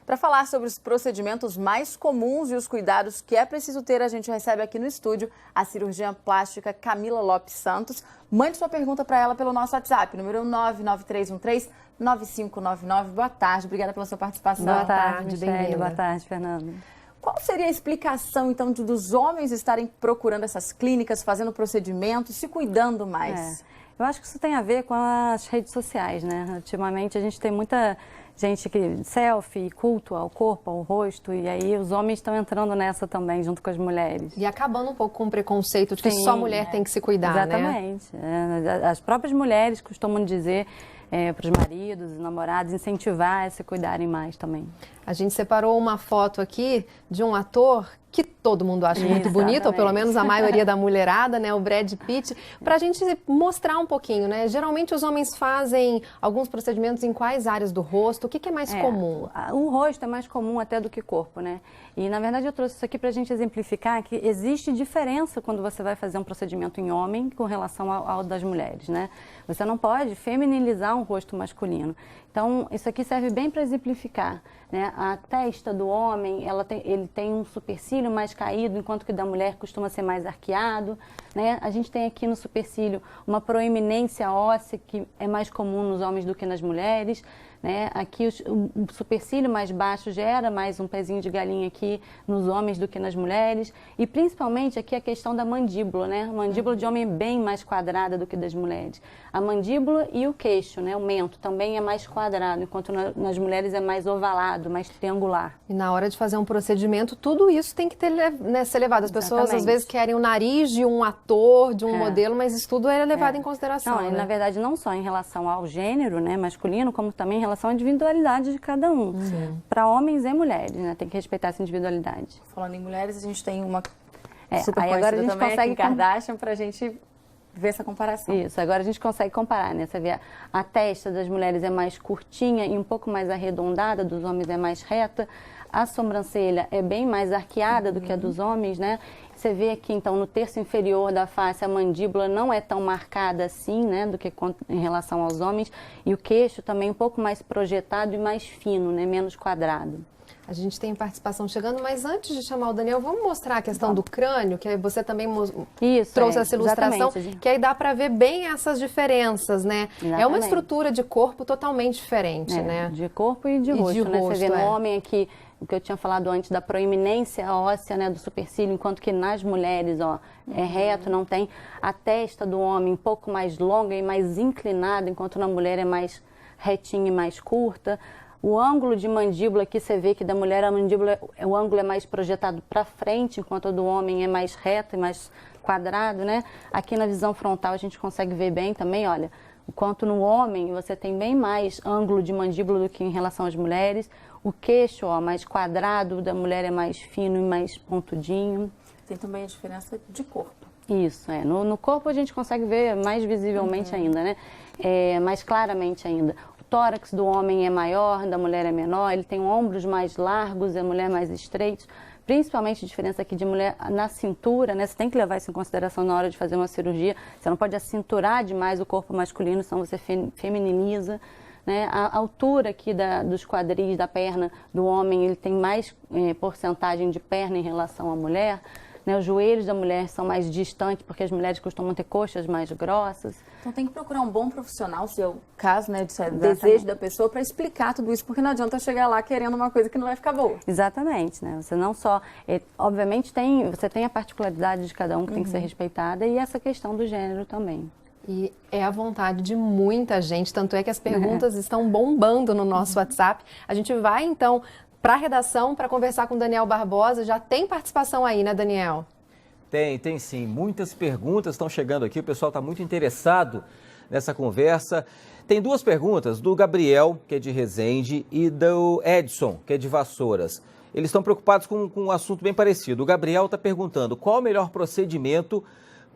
Para falar sobre os procedimentos mais comuns e os cuidados que é preciso ter, a gente recebe aqui no estúdio a cirurgiã plástica Camila Lopes Santos. Mande sua pergunta para ela pelo nosso WhatsApp, número 99313-9599. Boa tarde, obrigada pela sua participação. Boa tarde, bem-vinda. Boa tarde, Fernanda. Qual seria a explicação, então, dos homens estarem procurando essas clínicas, fazendo procedimentos, se cuidando mais? Eu acho que isso tem a ver com as redes sociais, né? Ultimamente a gente tem muita gente que selfie, culto ao corpo, ao rosto, e aí os homens estão entrando nessa também, junto com as mulheres. E acabando um pouco com o preconceito de que só mulher tem que se cuidar, exatamente, né? As próprias mulheres costumam dizer para os maridos e namorados incentivar a se cuidarem mais também. A gente separou uma foto aqui de um ator que todo mundo acha muito bonito, ou pelo menos a maioria da mulherada, né, o Brad Pitt, para a gente mostrar um pouquinho, né? Geralmente os homens fazem alguns procedimentos em quais áreas do rosto? O que é mais comum? O rosto é mais comum até do que o corpo, né? E na verdade eu trouxe isso aqui para a gente exemplificar que existe diferença quando você vai fazer um procedimento em homem com relação ao das mulheres, né? Você não pode feminilizar um rosto masculino. Então, isso aqui serve bem para exemplificar, né? A testa do homem, ele tem um supercílio mais caído, enquanto que o da mulher costuma ser mais arqueado, né? A gente tem aqui no supercílio uma proeminência óssea que é mais comum nos homens do que nas mulheres, né? Aqui o supercílio mais baixo gera mais um pezinho de galinha aqui nos homens do que nas mulheres. E principalmente aqui a questão da mandíbula, né? A mandíbula de homem é bem mais quadrada do que das mulheres. A mandíbula e o queixo, né? O mento também é mais quadrado, enquanto nas mulheres é mais ovalado, mais triangular. E na hora de fazer um procedimento, tudo isso tem que ser levado. As pessoas às vezes querem o nariz de um ator, de um modelo, mas isso tudo é levado em consideração. Não, né? Na verdade, não só em relação ao gênero, né, masculino, como também em relação à individualidade de cada um. Para homens e mulheres, né? Tem que respeitar essa individualidade. Falando em mulheres, a gente tem uma super aí agora a gente também consegue aqui em Kardashian para a gente ver essa comparação. Isso, agora a gente consegue comparar, né? Você vê a testa das mulheres é mais curtinha e um pouco mais arredondada, dos homens é mais reta. A sobrancelha é bem mais arqueada do que a dos homens, né? Você vê aqui, então, no terço inferior da face, a mandíbula não é tão marcada assim, né, do que em relação aos homens. E o queixo também um pouco mais projetado e mais fino, né, menos quadrado. A gente tem participação chegando, mas antes de chamar o Daniel, vamos mostrar a questão do crânio, que você também trouxe essa ilustração, que aí dá para ver bem essas diferenças, né? Exatamente. É uma estrutura de corpo totalmente diferente, né? De corpo e de rosto, né? Você vê no homem aqui, o que eu tinha falado antes, da proeminência óssea, né, do supercílio, enquanto que nas mulheres, ó, é reto, não tem. A testa do homem um pouco mais longa e mais inclinada, enquanto na mulher é mais retinha e mais curta. O ângulo de mandíbula aqui, você vê que da mulher a mandíbula, o ângulo é mais projetado para frente, enquanto o do homem é mais reto e mais quadrado, né? Aqui na visão frontal a gente consegue ver bem também, olha, enquanto no homem você tem bem mais ângulo de mandíbula do que em relação às mulheres. O queixo, ó, mais quadrado, da mulher é mais fino e mais pontudinho. Tem também a diferença de corpo. Isso, no corpo a gente consegue ver mais visivelmente ainda, né? Mais claramente ainda. O tórax do homem é maior, da mulher é menor, ele tem ombros mais largos, a mulher mais estreitos. Principalmente a diferença aqui de mulher na cintura, né? Você tem que levar isso em consideração na hora de fazer uma cirurgia. Você não pode acinturar demais o corpo masculino, senão você femininiza. Né? A altura aqui dos quadris da perna do homem, ele tem mais porcentagem de perna em relação à mulher. Né? Os joelhos da mulher são mais distantes, porque as mulheres costumam ter coxas mais grossas. Então tem que procurar um bom profissional, se é o caso, né, de desejo da pessoa, para explicar tudo isso, porque não adianta chegar lá querendo uma coisa que não vai ficar boa. Exatamente, né? Você não só... obviamente você tem a particularidade de cada um que tem que ser respeitada e essa questão do gênero também. E é a vontade de muita gente, tanto é que as perguntas estão bombando no nosso WhatsApp. A gente vai, então, para a redação para conversar com o Daniel Barbosa. Já tem participação aí, né, Daniel? Tem sim. Muitas perguntas estão chegando aqui, o pessoal está muito interessado nessa conversa. Tem duas perguntas, do Gabriel, que é de Resende, e do Edson, que é de Vassouras. Eles estão preocupados com um assunto bem parecido. O Gabriel está perguntando qual o melhor procedimento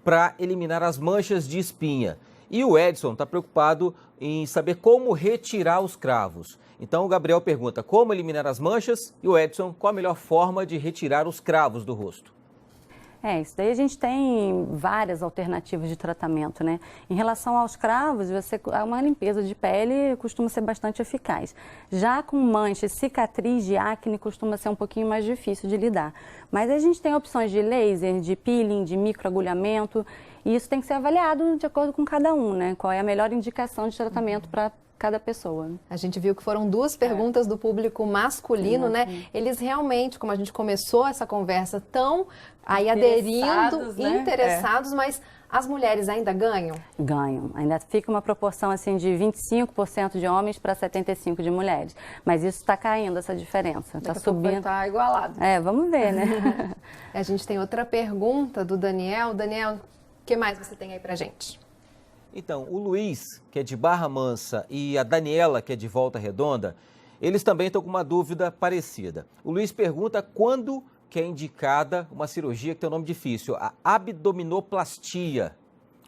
para eliminar as manchas de espinha. E o Edson está preocupado em saber como retirar os cravos. Então o Gabriel pergunta como eliminar as manchas e o Edson qual a melhor forma de retirar os cravos do rosto. Isso daí a gente tem várias alternativas de tratamento, né? Em relação aos cravos, uma limpeza de pele costuma ser bastante eficaz. Já com manchas, cicatriz de acne costuma ser um pouquinho mais difícil de lidar. Mas a gente tem opções de laser, de peeling, de microagulhamento, e isso tem que ser avaliado de acordo com cada um, né? Qual é a melhor indicação de tratamento para cada pessoa. A gente viu que foram 2 perguntas do público masculino, né? Eles realmente, como a gente começou essa conversa, estão aí aderindo, né? interessados, mas as mulheres ainda ganham? Ganham. Ainda fica uma proporção assim de 25% de homens para 75% de mulheres. Mas isso está caindo, essa diferença. Está subindo. Está igualado. Vamos ver, né? A gente tem outra pergunta do Daniel. Daniel, o que mais você tem aí pra gente? Então, o Luiz, que é de Barra Mansa, e a Daniela, que é de Volta Redonda, eles também estão com uma dúvida parecida. O Luiz pergunta quando que é indicada uma cirurgia que tem um nome difícil, a abdominoplastia.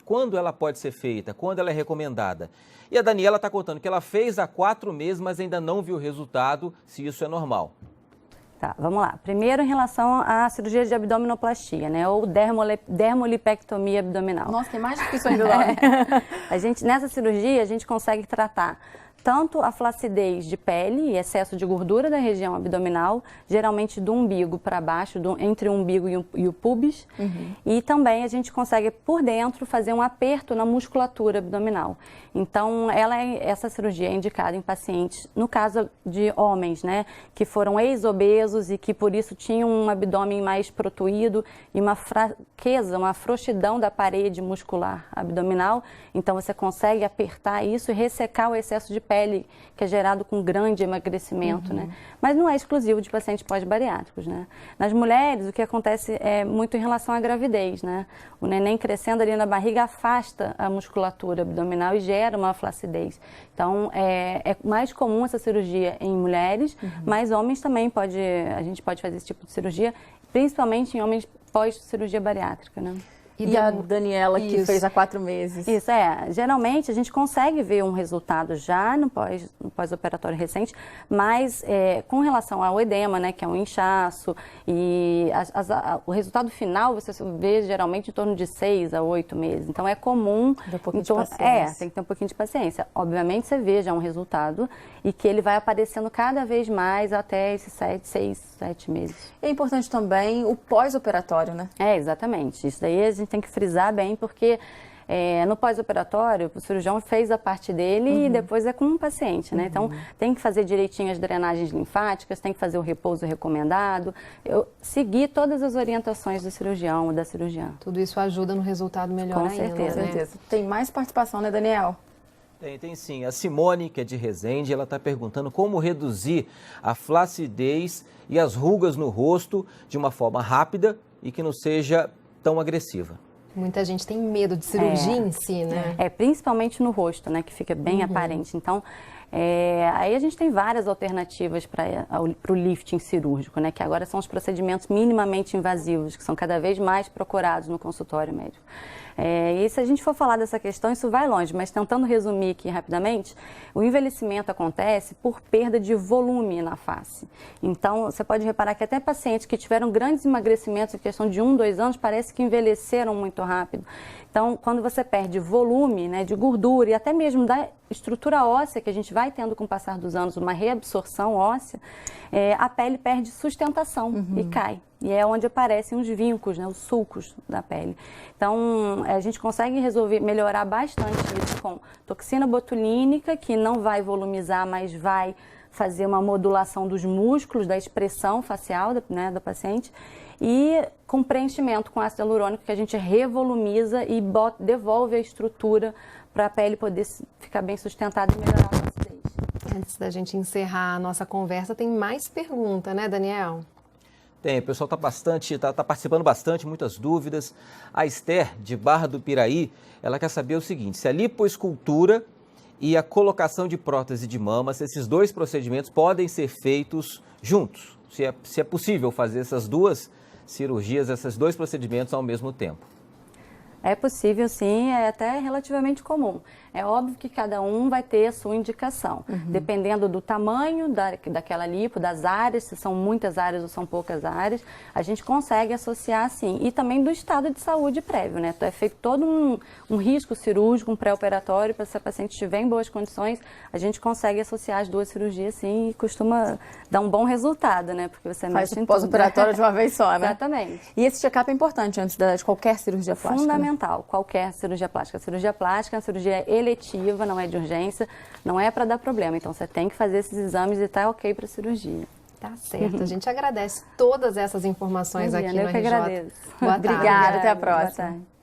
Quando ela pode ser feita? Quando ela é recomendada? E a Daniela está contando que ela fez há 4 meses, mas ainda não viu o resultado, se isso é normal. Tá, vamos lá. Primeiro, em relação à cirurgia de abdominoplastia, né? Ou dermolipectomia abdominal. Nossa, tem mais difícil ainda lá. Nessa cirurgia, a gente consegue tratar tanto a flacidez de pele e excesso de gordura da região abdominal, geralmente do umbigo para baixo, entre o umbigo e o pubis. E também a gente consegue, por dentro, fazer um aperto na musculatura abdominal. Então, essa cirurgia é indicada em pacientes, no caso de homens, né, que foram ex-obesos e que, por isso, tinham um abdômen mais protuído e uma fraqueza, uma frouxidão da parede muscular abdominal. Então, você consegue apertar isso e ressecar o excesso de pele que é gerado com grande emagrecimento, né? Mas não é exclusivo de pacientes pós-bariátricos, né? Nas mulheres, o que acontece é muito em relação à gravidez, né? O neném crescendo ali na barriga afasta a musculatura abdominal e gera uma flacidez. Então, é mais comum essa cirurgia em mulheres, mas homens também a gente pode fazer esse tipo de cirurgia, principalmente em homens pós-cirurgia bariátrica, né? E a Daniela, que fez há 4 meses. Isso, geralmente a gente consegue ver um resultado já no pós-operatório recente, mas com relação ao edema, né, que é um inchaço, e o resultado final você vê geralmente em torno de 6 a 8 meses. Então é comum. Tem um pouquinho de paciência. Tem que ter um pouquinho de paciência. Obviamente você vê já um resultado e que ele vai aparecendo cada vez mais até esses 6, 7 meses. E é importante também o pós-operatório, né? Exatamente. Isso daí a gente tem que frisar bem, porque no pós-operatório, o cirurgião fez a parte dele e depois é com o paciente, né? Então, tem que fazer direitinho as drenagens linfáticas, tem que fazer o repouso recomendado, seguir todas as orientações do cirurgião ou da cirurgiã. Tudo isso ajuda no resultado melhor ainda, certeza, né? Com certeza. Tem mais participação, né, Daniel? Tem sim. A Simone, que é de Resende, ela está perguntando como reduzir a flacidez e as rugas no rosto de uma forma rápida e que não seja tão agressiva. Muita gente tem medo de cirurgia em si, né? Principalmente no rosto, né, que fica bem aparente. Então, aí a gente tem várias alternativas para o lifting cirúrgico, né, que agora são os procedimentos minimamente invasivos, que são cada vez mais procurados no consultório médico. E se a gente for falar dessa questão, isso vai longe, mas tentando resumir aqui rapidamente, o envelhecimento acontece por perda de volume na face. Então, você pode reparar que até pacientes que tiveram grandes emagrecimentos em questão de 1, 2 anos, parece que envelheceram muito rápido. Então, quando você perde volume, né, de gordura e até mesmo da estrutura óssea que a gente vai tendo com o passar dos anos, uma reabsorção óssea, a pele perde sustentação e cai. E é onde aparecem os vincos, né, os sulcos da pele. Então, a gente consegue melhorar bastante isso com toxina botulínica, que não vai volumizar, mas vai fazer uma modulação dos músculos, da expressão facial da paciente, e com preenchimento com ácido hialurônico, que a gente revolumiza e devolve a estrutura para a pele poder ficar bem sustentada e melhorar a flacidez. Antes da gente encerrar a nossa conversa, tem mais pergunta, né, Daniel? Tem, o pessoal está participando bastante, muitas dúvidas. A Esther, de Barra do Piraí, ela quer saber o seguinte: se a lipoescultura e a colocação de prótese de mama, se esses 2 procedimentos podem ser feitos juntos, se é possível fazer essas 2 cirurgias, esses 2 procedimentos ao mesmo tempo. É possível, sim, é até relativamente comum. É óbvio que cada um vai ter a sua indicação, dependendo do tamanho daquela lipo, das áreas, se são muitas áreas ou são poucas áreas, a gente consegue associar, sim. E também do estado de saúde prévio, né? É feito todo um risco cirúrgico, um pré-operatório, para se a paciente estiver em boas condições, a gente consegue associar as duas cirurgias, sim, e costuma dar um bom resultado, né? Porque você Faz mexe o em tudo. pós-operatório de uma vez só, né? Exatamente. E esse check-up é importante antes de qualquer cirurgia plástica? Fundamental, qualquer cirurgia plástica. A cirurgia plástica é uma cirurgia eletiva, não é de urgência, não é para dar problema. Então, você tem que fazer esses exames e tá ok para a cirurgia. Tá certo. A gente agradece todas essas informações aqui no Eu que RJ. agradeço. Boa tarde. Obrigada, até a Boa próxima. tarde.